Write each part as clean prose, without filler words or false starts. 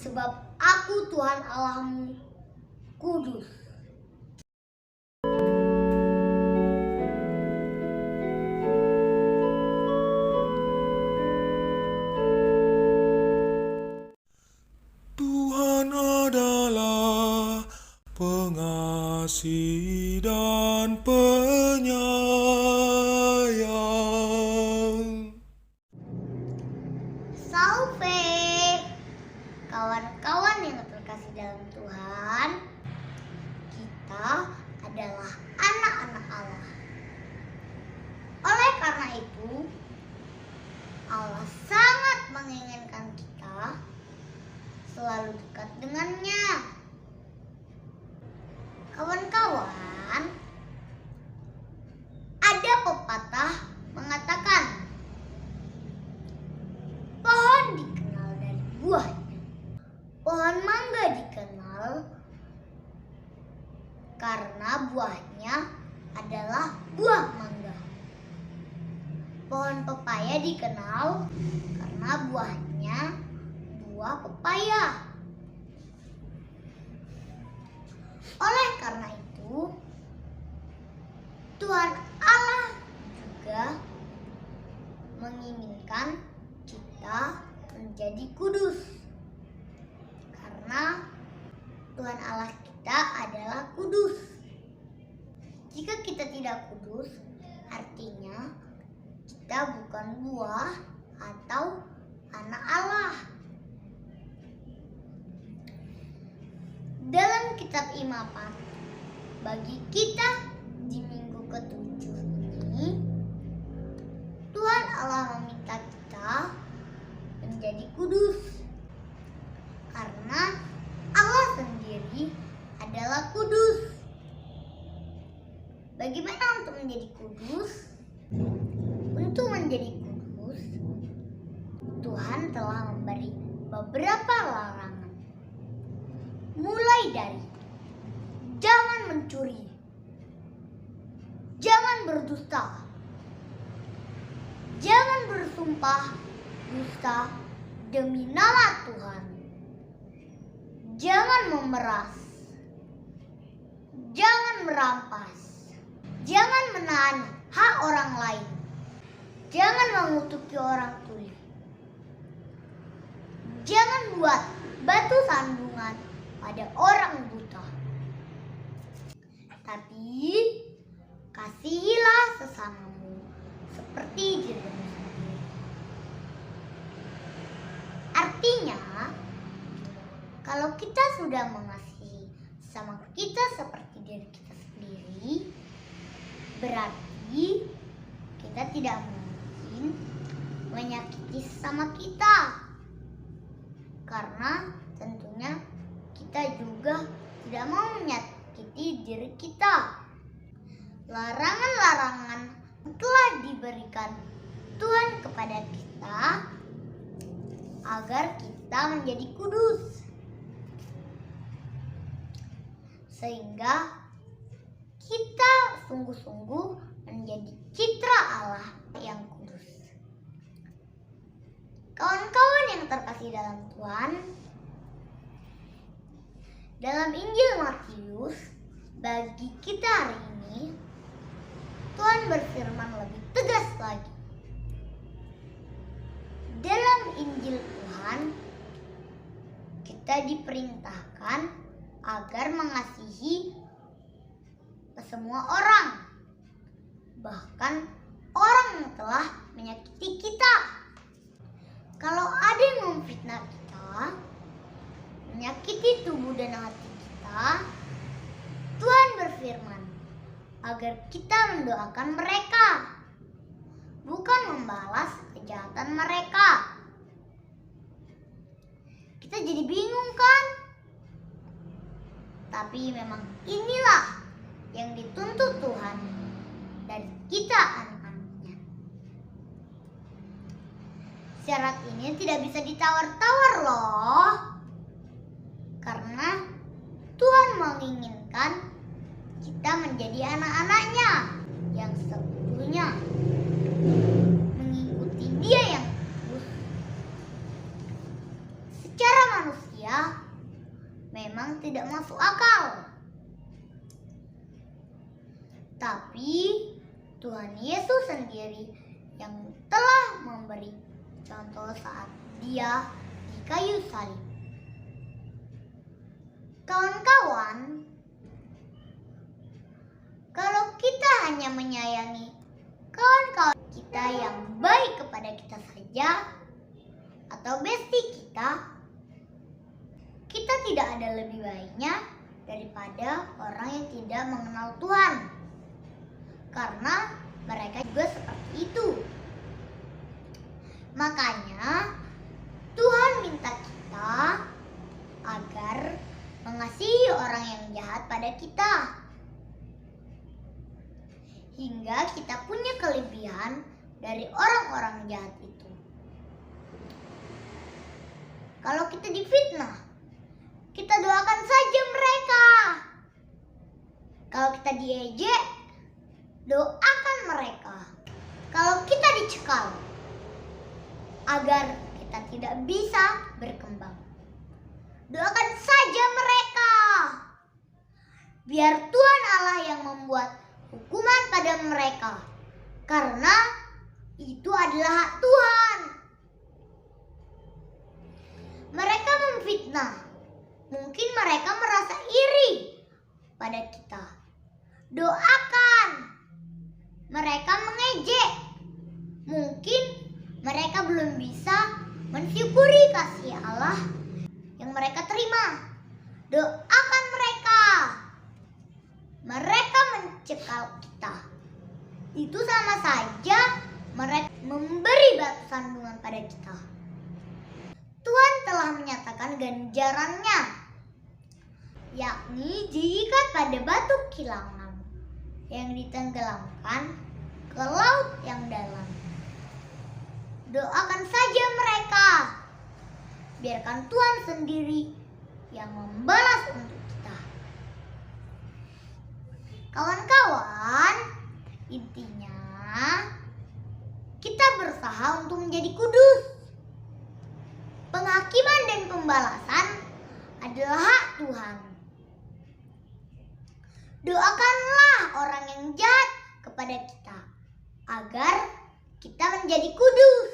sebab Aku Tuhan Allahmu kudus. Tuhan adalah pengasih dan penyayang. Salve, kawan-kawan yang terkasih dalam Tuhan. Kita adalah anak-anak Allah. Oleh karena itu, Allah sangat menginginkan kita selalu dekat dengannya. Kawan-kawan, ada pepatah mengatakan, pohon dikenal dari buahnya. Pohon mangga dikenal karena buahnya adalah buah mangga. Pohon pepaya dikenal karena buahnya buah pepaya. Oleh karena itu, Tuhan Allah juga menginginkan kita menjadi kudus. Karena Tuhan Allah kita adalah kudus. Jika kita tidak kudus, artinya kita bukan buah atau anak Allah. Dalam kitab Imamat, bagi kita di minggu ke-7 ini, Tuhan Allah meminta kita menjadi kudus. Karena Allah sendiri adalah kudus. Bagaimana untuk menjadi kudus? Untuk menjadi kudus, Tuhan telah memberi beberapa larangan. Mulai dari jangan mencuri, jangan berdusta, jangan bersumpah dusta demi nama Tuhan, jangan memeras, jangan merampas, jangan menahan hak orang lain, jangan mengutuki orang tuli, jangan buat batu sandungan pada orang buta. Tapi kasihilah sesamamu seperti dirimu sendiri. Artinya, kalau kita sudah mengasihi sama kita seperti diri kita sendiri, berarti kita tidak mungkin menyakiti sesama kita. Karena tentunya kita juga tidak mau menyakiti diri kita. Larangan-larangan telah diberikan Tuhan kepada kita agar kita menjadi kudus. Sehingga kita sungguh-sungguh menjadi citra Allah yang kudus. Kawan-kawan yang terkasih dalam Tuhan, dalam Injil Matius, bagi kita hari ini, Tuhan berfirman lebih tegas lagi. Dalam Injil Tuhan, kita diperintahkan agar mengasihi semua orang, bahkan orang yang telah menyakiti kita. Kalau ada yang memfitnah kita, menyakiti tubuh dan hati kita, Tuhan berfirman agar kita mendoakan mereka, bukan membalas kejahatan mereka. Kita jadi bingung kan? Tapi memang inilah yang dituntut Tuhan dari kita anak-anaknya. Syarat ini tidak bisa ditawar-tawar loh. Karena Tuhan menginginkan kita menjadi anak-anaknya yang seutuhnya mengikuti Dia yang kudus. Secara manusia memang tidak masuk akal. Tapi Tuhan Yesus sendiri yang telah memberi contoh saat Dia di kayu salib. Kawan-kawan, kalau kita hanya menyayangi kawan-kawan kita yang baik kepada kita saja atau bestie kita tidak ada lebih baiknya daripada orang yang tidak mengenal Tuhan. Karena mereka juga seperti itu. Makanya Tuhan minta kita agar mengasihi orang yang jahat pada kita, hingga kita punya kelebihan dari orang-orang jahat itu. Kalau kita difitnah, kita doakan saja mereka. Kalau kita diejek, doakan mereka. Kalau kita dicekal, agar kita tidak bisa berkembang, doakan saja mereka. Biar Tuhan Allah yang membuat hukuman pada mereka, karena itu adalah hak Tuhan. Mereka memfitnah, mungkin mereka merasa iri pada kita. Doakan. Mereka mengejek, mungkin mereka belum bisa mensyukuri kasih Allah yang mereka terima. Doakan mereka. Mereka mencekal kita. Itu sama saja mereka memberi batu sandungan pada kita. Tuhan telah menyatakan ganjarannya, yakni diikat pada batu kilangan yang ditenggelamkan ke laut yang dalam. Doakan saja mereka. Biarkan Tuhan sendiri yang membalas untuk kita. Kawan-kawan, intinya kita berusaha untuk menjadi kudus. Penghakiman dan pembalasan adalah hak Tuhan. Doakanlah orang yang jahat kepada kita agar kita menjadi kudus.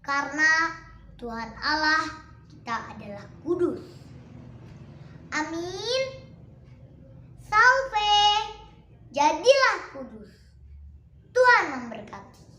Karena Tuhan Allah kita adalah kudus. Amin. Salve. Jadilah kudus. Tuhan memberkati.